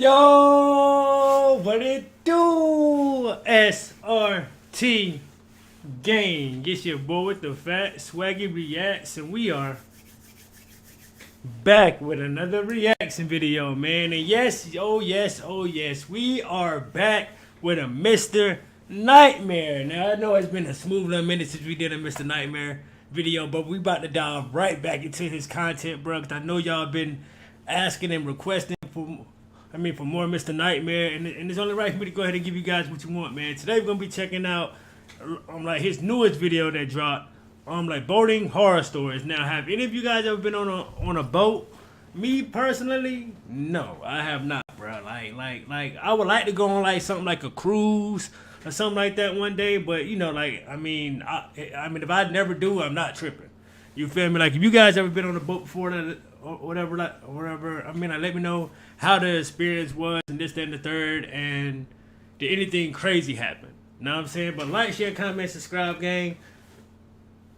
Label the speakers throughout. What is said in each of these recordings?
Speaker 1: Yo, what it do? SRT gang. It's your boy with the fat SwaggyReacts, and we are back with another reaction video, man. And yes, oh yes, we are back with a Mr. Nightmare. Now I know it's been a smooth little minute since we did a Mr. Nightmare video, but we about to dive right back into his content, bro. Cause I know y'all been asking and requesting for more Mr. Nightmare, and it's only right for me to go ahead and give you guys what you want, man. Today we're gonna be checking out like his newest video that dropped, like boating horror stories. Now, have any of you guys ever been on a boat? Me personally, no, I have not, bro. Like I would like to go on like something like a cruise or something like that one day, but you know, like I mean, if I never do, I'm not tripping. You feel me? Like if you guys ever been on a boat before that, or whatever, I mean, let me know how the experience was and this, that, and the third, and did anything crazy happen? Know what I'm saying? But like, share, comment, subscribe, gang.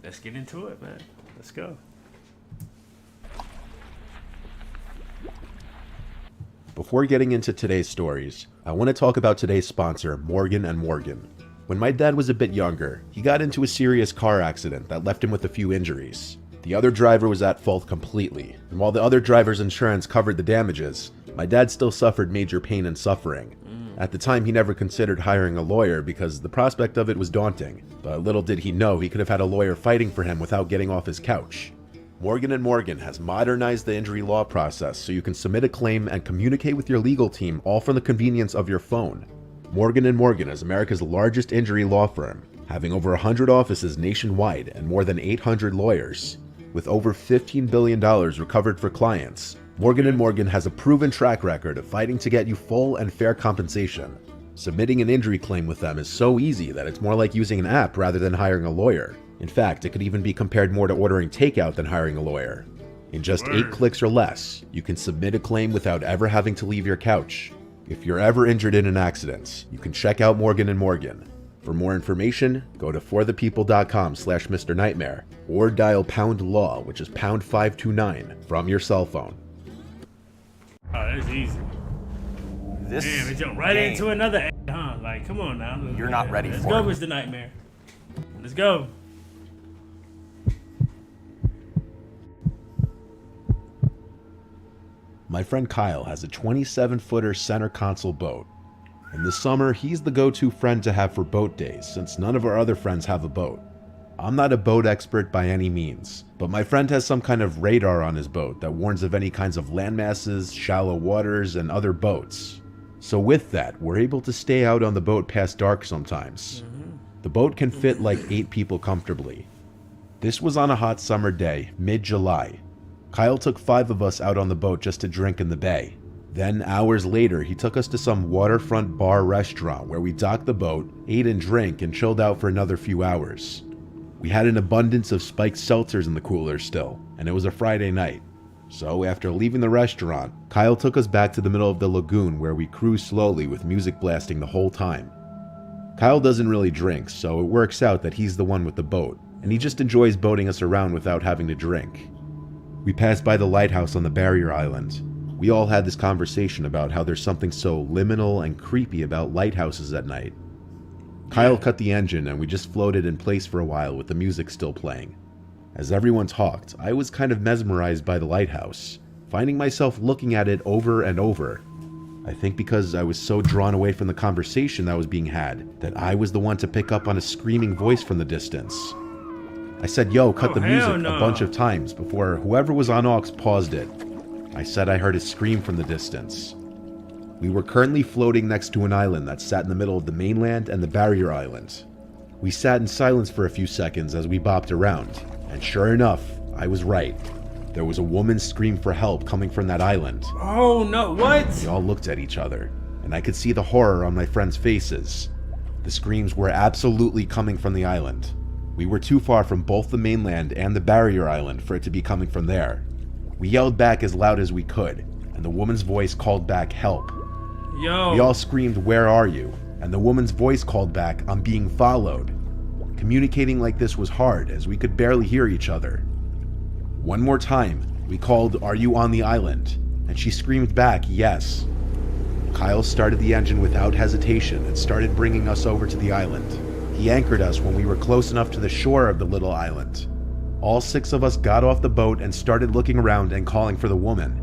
Speaker 1: Let's get into it, man. Let's go.
Speaker 2: Before getting into today's stories, I want to talk about today's sponsor, Morgan & Morgan. When my dad was a bit younger, he got into a serious car accident that left him with a few injuries. The other driver was at fault completely, and while the other driver's insurance covered the damages, my dad still suffered major pain and suffering. At the time, he never considered hiring a lawyer because the prospect of it was daunting, but little did he know he could have had a lawyer fighting for him without getting off his couch. Morgan & Morgan has modernized the injury law process so you can submit a claim and communicate with your legal team all from the convenience of your phone. Morgan & Morgan is America's largest injury law firm, having over 100 offices nationwide and more than 800 lawyers. With over $15 billion recovered for clients, Morgan & Morgan has a proven track record of fighting to get you full and fair compensation. Submitting an injury claim with them is so easy that it's more like using an app rather than hiring a lawyer. In fact, it could even be compared more to ordering takeout than hiring a lawyer. In just 8 clicks or less, you can submit a claim without ever having to leave your couch. If you're ever injured in an accident, you can check out Morgan & Morgan. For more information, go to forthepeople.com/Mr. Nightmare or dial pound law, which is pound 529 from your cell phone.
Speaker 1: Oh, that's easy. Damn, it jumped right into another ad, huh? Like, come on now.
Speaker 3: You're not ready for it.
Speaker 1: Let's go, Mr. Nightmare. Let's go.
Speaker 2: My friend Kyle has a 27-footer center console boat. In the summer, he's the go-to friend to have for boat days since none of our other friends have a boat. I'm not a boat expert by any means, but my friend has some kind of radar on his boat that warns of any kinds of landmasses, shallow waters, and other boats. So with that, we're able to stay out on the boat past dark sometimes. The boat can fit like 8 people comfortably. This was on a hot summer day, mid-July. Kyle took 5 of us out on the boat just to drink in the bay. Then, hours later, he took us to some waterfront bar restaurant where we docked the boat, ate and drank, and chilled out for another few hours. We had an abundance of spiked seltzers in the cooler still, and it was a Friday night. So, after leaving the restaurant, Kyle took us back to the middle of the lagoon where we cruised slowly with music blasting the whole time. Kyle doesn't really drink, so it works out that he's the one with the boat, and he just enjoys boating us around without having to drink. We passed by the lighthouse on the barrier island. We all had this conversation about how there's something so liminal and creepy about lighthouses at night. Kyle cut the engine and we just floated in place for a while with the music still playing. As everyone talked, I was kind of mesmerized by the lighthouse, finding myself looking at it over and over. I think because I was so drawn away from the conversation that was being had, that I was the one to pick up on a screaming voice from the distance. I said, "Yo, cut the music," a bunch of times before whoever was on aux paused it. I said I heard a scream from the distance. We were currently floating next to an island that sat in the middle of the mainland and the barrier island. We sat in silence for a few seconds as we bopped around, and sure enough, I was right. There was a woman's scream for help coming from that island.
Speaker 1: Oh no, what?
Speaker 2: We all looked at each other, and I could see the horror on my friends' faces. The screams were absolutely coming from the island. We were too far from both the mainland and the barrier island for it to be coming from there. We yelled back as loud as we could, and the woman's voice called back, "Help."
Speaker 1: Yo.
Speaker 2: We all screamed, "Where are you?" And the woman's voice called back, "I'm being followed." Communicating like this was hard as we could barely hear each other. One more time, we called, "Are you on the island?" And she screamed back, "Yes." Kyle started the engine without hesitation and started bringing us over to the island. He anchored us when we were close enough to the shore of the little island. All 6 of us got off the boat and started looking around and calling for the woman.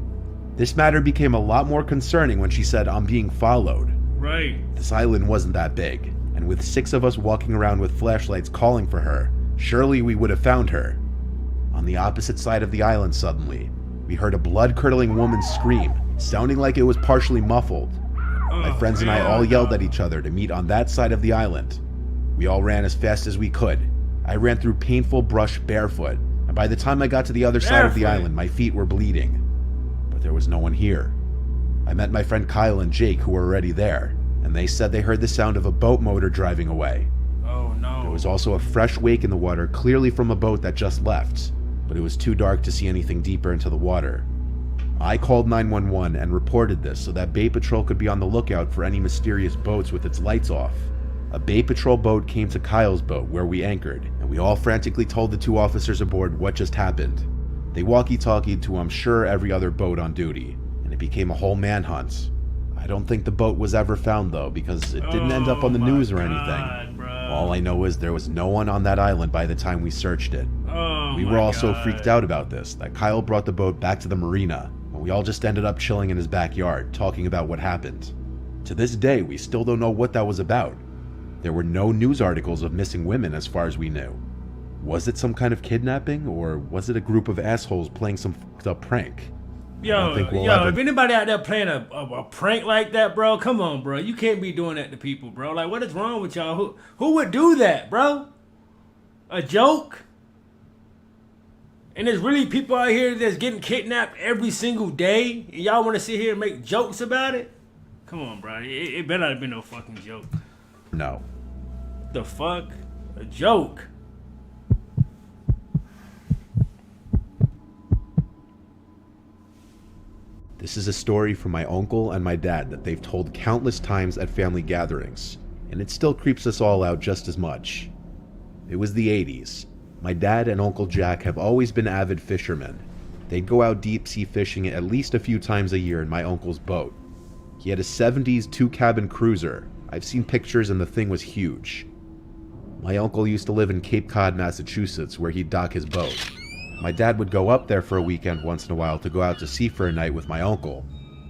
Speaker 2: This matter became a lot more concerning when she said, "I'm being followed."
Speaker 1: Right.
Speaker 2: This island wasn't that big, and with 6 of us walking around with flashlights calling for her, surely we would have found her. On the opposite side of the island suddenly, we heard a blood-curdling woman scream, sounding like it was partially muffled. My friends and I all yelled at each other to meet on that side of the island. We all ran as fast as we could. I ran through painful brush barefoot, and by the time I got to the other side of the island, my feet were bleeding. But there was no one here. I met my friend Kyle and Jake, who were already there, and they said they heard the sound of a boat motor driving away.
Speaker 1: Oh no.
Speaker 2: There was also a fresh wake in the water, clearly from a boat that just left, but it was too dark to see anything deeper into the water. I called 911 and reported this so that Bay Patrol could be on the lookout for any mysterious boats with its lights off. A Bay Patrol boat came to Kyle's boat where we anchored, and we all frantically told the 2 officers aboard what just happened. They walkie-talkied to, I'm sure, every other boat on duty, and it became a whole manhunt. I don't think the boat was ever found though, because it didn't end up on the news or anything.
Speaker 1: Bro.
Speaker 2: All I know is there was no one on that island by the time we searched it. We were all so freaked out about this that Kyle brought the boat back to the marina, and we all just ended up chilling in his backyard, talking about what happened. To this day, we still don't know what that was about. There were no news articles of missing women as far as we knew. Was it some kind of kidnapping, or was it a group of assholes playing some fucked up prank?
Speaker 1: If anybody out there playing a prank like that, bro, come on, bro. You can't be doing that to people, bro. Like, what is wrong with y'all? Who would do that, bro? A joke? And there's really people out here that's getting kidnapped every single day, and y'all want to sit here and make jokes about it? Come on, bro. It better not have been no fucking joke.
Speaker 2: No.
Speaker 1: The fuck? A joke?
Speaker 2: This is a story from my uncle and my dad that they've told countless times at family gatherings, and it still creeps us all out just as much. It was the 80s. My dad and Uncle Jack have always been avid fishermen. They'd go out deep sea fishing at least a few times a year in my uncle's boat. He had a 70s 2-cabin cruiser. I've seen pictures and the thing was huge. My uncle used to live in Cape Cod, Massachusetts, where he'd dock his boat. My dad would go up there for a weekend once in a while to go out to sea for a night with my uncle.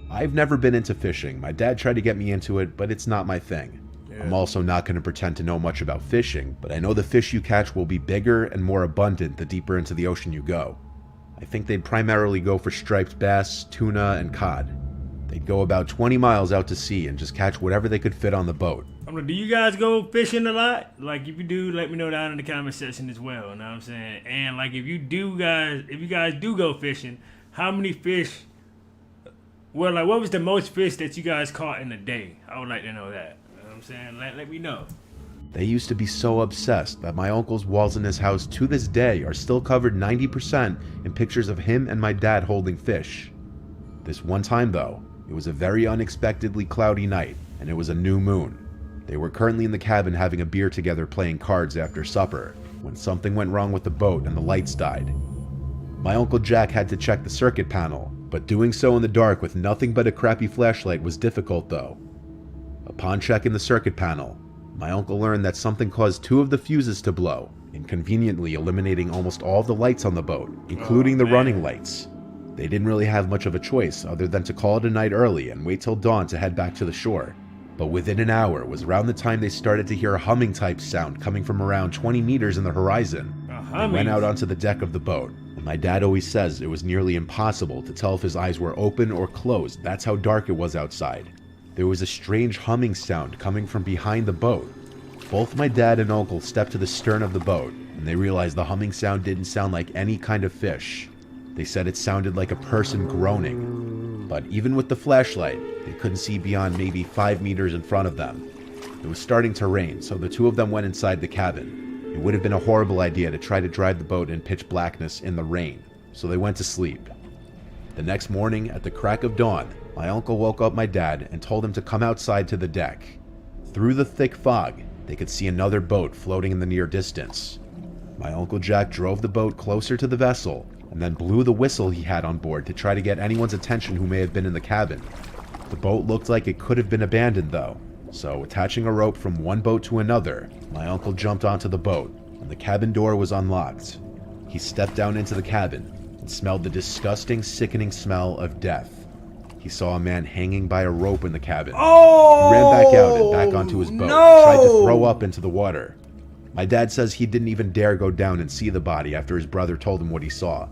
Speaker 2: I've never been into fishing. My dad tried to get me into it, but it's not my thing. Yeah. I'm also not going to pretend to know much about fishing, but I know the fish you catch will be bigger and more abundant the deeper into the ocean you go. I think they'd primarily go for striped bass, tuna, and cod. They'd go about 20 miles out to sea and just catch whatever they could fit on the boat.
Speaker 1: Do you guys go fishing a lot? Like, if you do, let me know down in the comment section as well. You know what I'm saying? And like, if you guys do go fishing, how many fish? Well, like, what was the most fish that you guys caught in a day? I would like to know that. You know what I'm saying? Let me know.
Speaker 2: They used to be so obsessed that my uncle's walls in his house to this day are still covered 90% in pictures of him and my dad holding fish. This one time though, it was a very unexpectedly cloudy night, and it was a new moon. They were currently in the cabin having a beer together playing cards after supper, when something went wrong with the boat and the lights died. My Uncle Jack had to check the circuit panel, but doing so in the dark with nothing but a crappy flashlight was difficult though. Upon checking the circuit panel, my uncle learned that something caused 2 of the fuses to blow, inconveniently eliminating almost all the lights on the boat, including the running lights. They didn't really have much of a choice other than to call it a night early and wait till dawn to head back to the shore. But within an hour was around the time they started to hear a humming type sound coming from around 20 meters in the horizon. They went out onto the deck of the boat, and my dad always says it was nearly impossible to tell if his eyes were open or closed. That's how dark it was outside. There was a strange humming sound coming from behind the boat. Both my dad and uncle stepped to the stern of the boat, and they realized the humming sound didn't sound like any kind of fish. They said it sounded like a person groaning. But even with the flashlight, they couldn't see beyond maybe 5 meters in front of them. It was starting to rain, so the 2 of them went inside the cabin. It would have been a horrible idea to try to drive the boat in pitch blackness in the rain, so they went to sleep. The next morning, at the crack of dawn, my uncle woke up my dad and told him to come outside to the deck. Through the thick fog, they could see another boat floating in the near distance. My Uncle Jack drove the boat closer to the vessel and then blew the whistle he had on board to try to get anyone's attention who may have been in the cabin. The boat looked like it could have been abandoned though, so attaching a rope from one boat to another, my uncle jumped onto the boat, and the cabin door was unlocked. He stepped down into the cabin and smelled the disgusting, sickening smell of death. He saw a man hanging by a rope in the cabin.
Speaker 1: Oh,
Speaker 2: he ran back out and back onto his boat and tried to throw up into the water. My dad says he didn't even dare go down and see the body after his brother told him what he saw.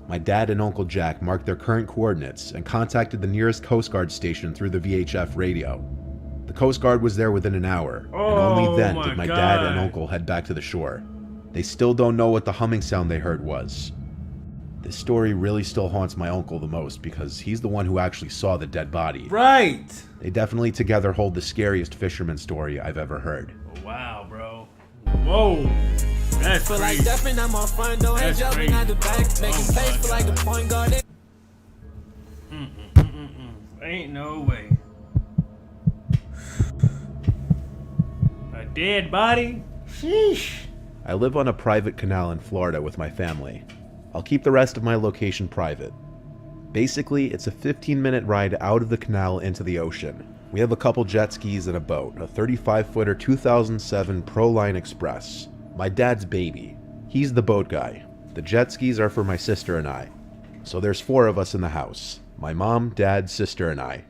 Speaker 2: My dad and Uncle Jack marked their current coordinates and contacted the nearest Coast Guard station through the VHF radio. The Coast Guard was there within an hour, and only then did my dad and uncle head back to the shore. They still don't know what the humming sound they heard was. This story really still haunts my uncle the most because he's the one who actually saw the dead body.
Speaker 1: Right.
Speaker 2: They definitely together hold the scariest fisherman story I've ever heard.
Speaker 1: Wow, bro. Whoa. That's
Speaker 3: Feel
Speaker 1: crazy.
Speaker 3: like stepping on my front door and jumping out the back, making plays for like the point guard.
Speaker 1: Ain't no way. A dead body? Sheesh.
Speaker 2: I live on a private canal in Florida with my family. I'll keep the rest of my location private. Basically, it's a 15-minute ride out of the canal into the ocean. We have a couple jet skis and a boat, a 35-footer 2007 Proline Express. My dad's baby. He's the boat guy. The jet skis are for my sister and I. So there's 4 of us in the house. My mom, dad, sister, and I.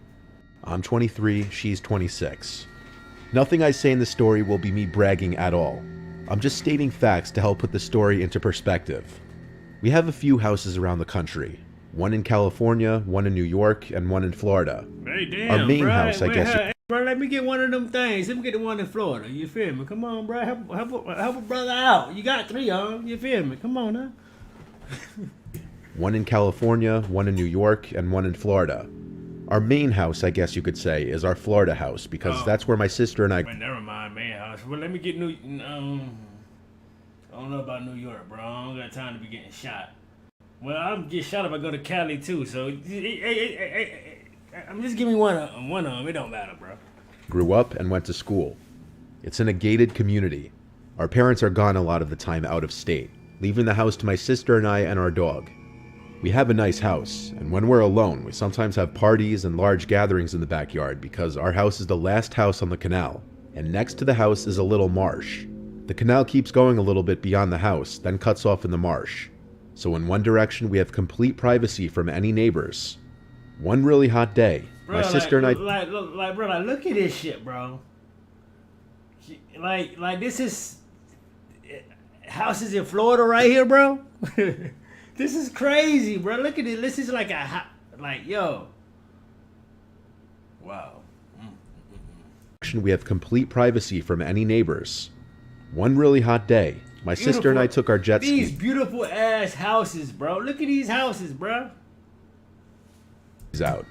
Speaker 2: I'm 23, she's 26. Nothing I say in the story will be me bragging at all. I'm just stating facts to help put the story into perspective. We have a few houses around the country. One in California, one in New York, and one in Florida.
Speaker 1: Hey, damn,
Speaker 2: Our main
Speaker 1: bro.
Speaker 2: house, I guess.
Speaker 1: Hey, bro, let me get one of them things. Let me get the one in Florida. You feel me? Come on, bro. Help a brother out. You got 3 of them. You feel me? Come on, now.
Speaker 2: One in California, one in New York, and one in Florida. Our main house, I guess you could say, is our Florida house because that's where my sister and I...
Speaker 1: Wait, never mind, man. House. Well, let me get I don't know about New York, bro. I don't got time to be getting shot. Well, I'm get shot if I go to Cali too. So, I'm just giving me one of them. It don't matter, bro.
Speaker 2: grew up and went to school. It's in a gated community. Our parents are gone a lot of the time out of state, leaving the house to my sister and I and our dog. We have a nice house, and when we're alone, we sometimes have parties and large gatherings in the backyard because our house is the last house on the canal, and next to the house is a little marsh. The canal keeps going a little bit beyond the house, then cuts off in the marsh. So in one direction, we have complete privacy from any neighbors. One really hot day, my sister and I...
Speaker 1: Bro, look at this shit, bro. Like this is... houses in Florida right here, bro. This is crazy, bro. Look at it. This is like yo. Wow.
Speaker 2: We have complete privacy from any neighbors. One really hot day, my sister and I took our jet ski.
Speaker 1: These beautiful ass houses, bro. Look at these houses, bro.
Speaker 2: Out.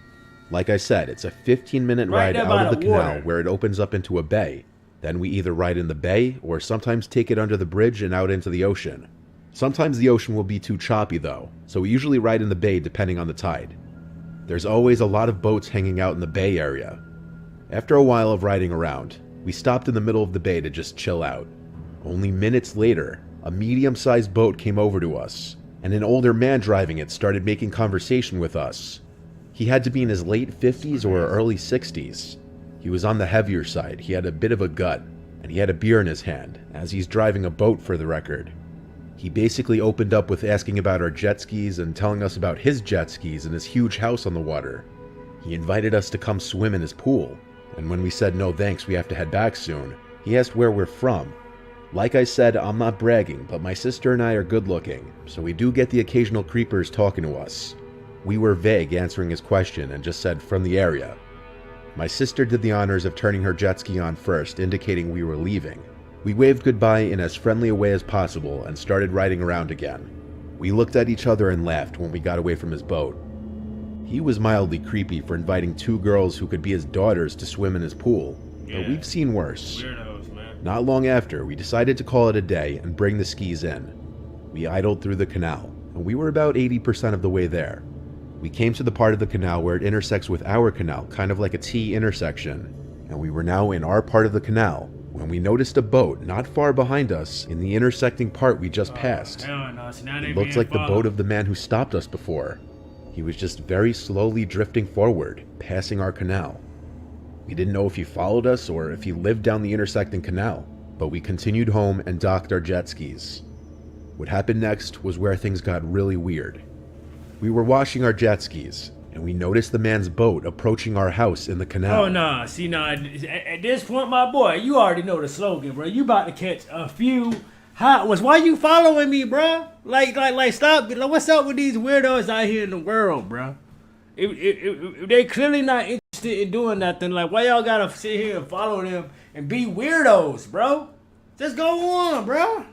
Speaker 2: Like I said, it's a 15-minute ride out of the canal where it opens up into a bay. Then we either ride in the bay or sometimes take it under the bridge and out into the ocean. Sometimes the ocean will be too choppy though, so we usually ride in the bay depending on the tide. There's always a lot of boats hanging out in the bay area. After a while of riding around, we stopped in the middle of the bay to just chill out. Only minutes later, a medium-sized boat came over to us, and an older man driving it started making conversation with us. He had to be in his late 50s or early 60s. He was on the heavier side, he had a bit of a gut, and he had a beer in his hand, as he's driving a boat for the record. He basically opened up with asking about our jet skis and telling us about his jet skis and his huge house on the water. He invited us to come swim in his pool, and when we said no thanks, we have to head back soon, he asked where we're from. Like I said, I'm not bragging, but my sister and I are good looking, so we do get the occasional creepers talking to us. We were vague answering his question and just said from the area. My sister did the honors of turning her jet ski on first, indicating we were leaving. We waved goodbye in as friendly a way as possible and started riding around again. We looked at each other and laughed when we got away from his boat. He was mildly creepy for inviting 2 girls who could be his daughters to swim in his pool, but we've seen worse.
Speaker 1: Weirdos, man.
Speaker 2: Not long after, we decided to call it a day and bring the skis in. We idled through the canal, and we were about 80% of the way there. We came to the part of the canal where it intersects with our canal, kind of like a T intersection, and we were now in our part of the canal when we noticed a boat not far behind us in the intersecting part we just passed.
Speaker 1: Hell no. So now
Speaker 2: It looked like the boat of the man who stopped us before. He was just very slowly drifting forward, passing our canal. We didn't know if he followed us or if he lived down the intersecting canal, but we continued home and docked our jet skis. What happened next was where things got really weird. We were washing our jet skis, and we noticed the man's boat approaching our house in the canal.
Speaker 1: Oh, nah. See, nah. At this point, my boy, you already know the slogan, bro. You about to catch a few hot ones. Why you following me, bro? Like, stop. Like, what's up with these weirdos out here in the world, bro? If they clearly not interested in doing nothing, like, why y'all gotta sit here and follow them and be weirdos, bro? Just go on, bro.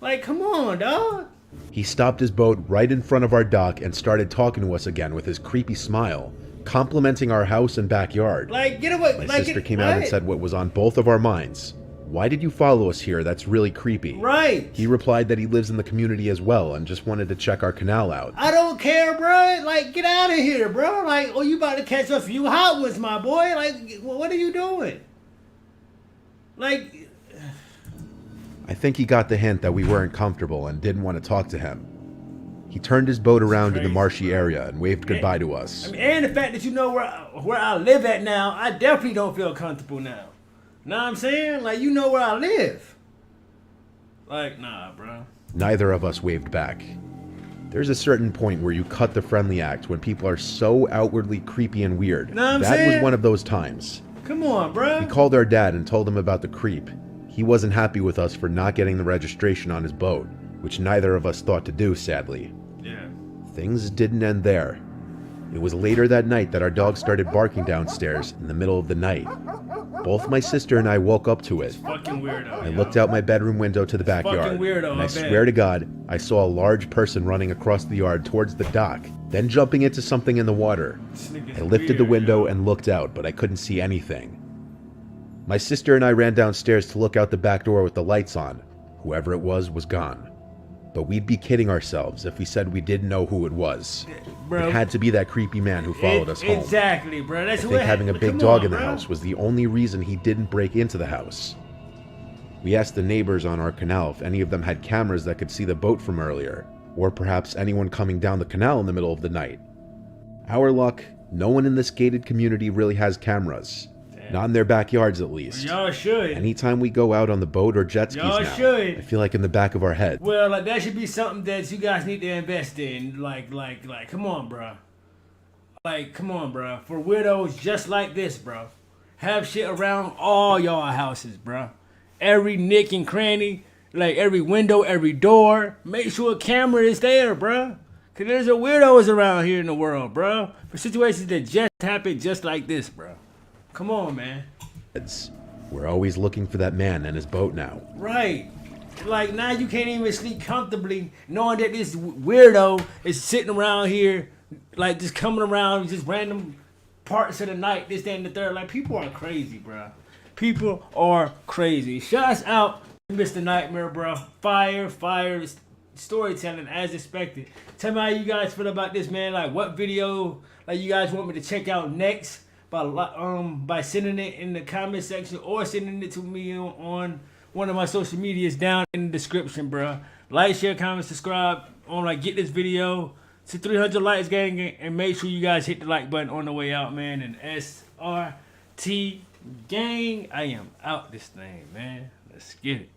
Speaker 1: Like, come on, dog.
Speaker 2: He stopped his boat right in front of our dock and started talking to us again with his creepy smile, complimenting our house and backyard.
Speaker 1: Like, get away.
Speaker 2: My sister came out and said what was on both of our minds. Why did you follow us here? That's really creepy.
Speaker 1: Right.
Speaker 2: He replied that he lives in the community as well and just wanted to check our canal out.
Speaker 1: I don't care, bro. Like, get out of here, bro. Like, oh, you about to catch a few hot ones, my boy. Like, what are you doing? Like,
Speaker 2: I think he got the hint that we weren't comfortable and didn't want to talk to him. He turned his boat around in the marshy area and waved goodbye to us.
Speaker 1: I mean, and the fact that you know where I live at now, I definitely don't feel comfortable now. Know what I'm saying? Like, you know where I live. Like, nah, bro.
Speaker 2: Neither of us waved back. There's a certain point where you cut the friendly act when people are so outwardly creepy and weird.
Speaker 1: Know what I'm
Speaker 2: that
Speaker 1: saying?
Speaker 2: was one of those times.
Speaker 1: Come on, bro.
Speaker 2: We called our dad and told him about the creep. He wasn't happy with us for not getting the registration on his boat, which neither of us thought to do, sadly.
Speaker 1: Yeah.
Speaker 2: Things didn't end there. It was later that night that our dog started barking downstairs in the middle of the night. Both my sister and I woke up to it.
Speaker 1: Fucking weirdo.
Speaker 2: I looked out my bedroom window to the backyard,
Speaker 1: fucking weirdo,
Speaker 2: and I
Speaker 1: I bet.
Speaker 2: swear to God, I saw a large person running across the yard towards the dock, then jumping into something in the water. I lifted the window and looked out, but I couldn't see anything. My sister and I ran downstairs to look out the back door with the lights on. Whoever it was gone. But we'd be kidding ourselves if we said we didn't know who it was.
Speaker 1: Bro,
Speaker 2: it had to be that creepy man who followed us home.
Speaker 1: Exactly, bro. That's
Speaker 2: I
Speaker 1: what
Speaker 2: think having a big
Speaker 1: come
Speaker 2: dog
Speaker 1: on,
Speaker 2: in the
Speaker 1: bro.
Speaker 2: house was the only reason he didn't break into the house. We asked the neighbors on our canal if any of them had cameras that could see the boat from earlier, or perhaps anyone coming down the canal in the middle of the night. Our luck, no one in this gated community really has cameras. Not in their backyards, at least.
Speaker 1: Y'all should.
Speaker 2: Anytime we go out on the boat or jet skis
Speaker 1: Y'all
Speaker 2: now,
Speaker 1: should.
Speaker 2: I feel like in the back of our head.
Speaker 1: Well, like, that should be something that you guys need to invest in. Like, come on, bro. Like, come on, bro. For widows just like this, bro. Have shit around all y'all houses, bro. Every nick and cranny, like every window, every door. Make sure a camera is there, bro. Cause there's a weirdos around here in the world, bro. For situations that just happen just like this, bro. Come on, man.
Speaker 2: We're always looking for that man and his boat now.
Speaker 1: Right. Like, now you can't even sleep comfortably knowing that this weirdo is sitting around here, like, just coming around just random parts of the night, this, that, and the third. Like, people are crazy, bro. People are crazy. Shouts out to Mr. Nightmare, bro. Fire storytelling as expected. Tell me how you guys feel about this, man. Like, what video, like, you guys want me to check out next? By sending it in the comment section or sending it to me on one of my social medias down in the description, bro. Like, share, comment, subscribe. Get this video to 300 likes, gang, and make sure you guys hit the like button on the way out, man. And SRT gang, I am out this thing, man. Let's get it.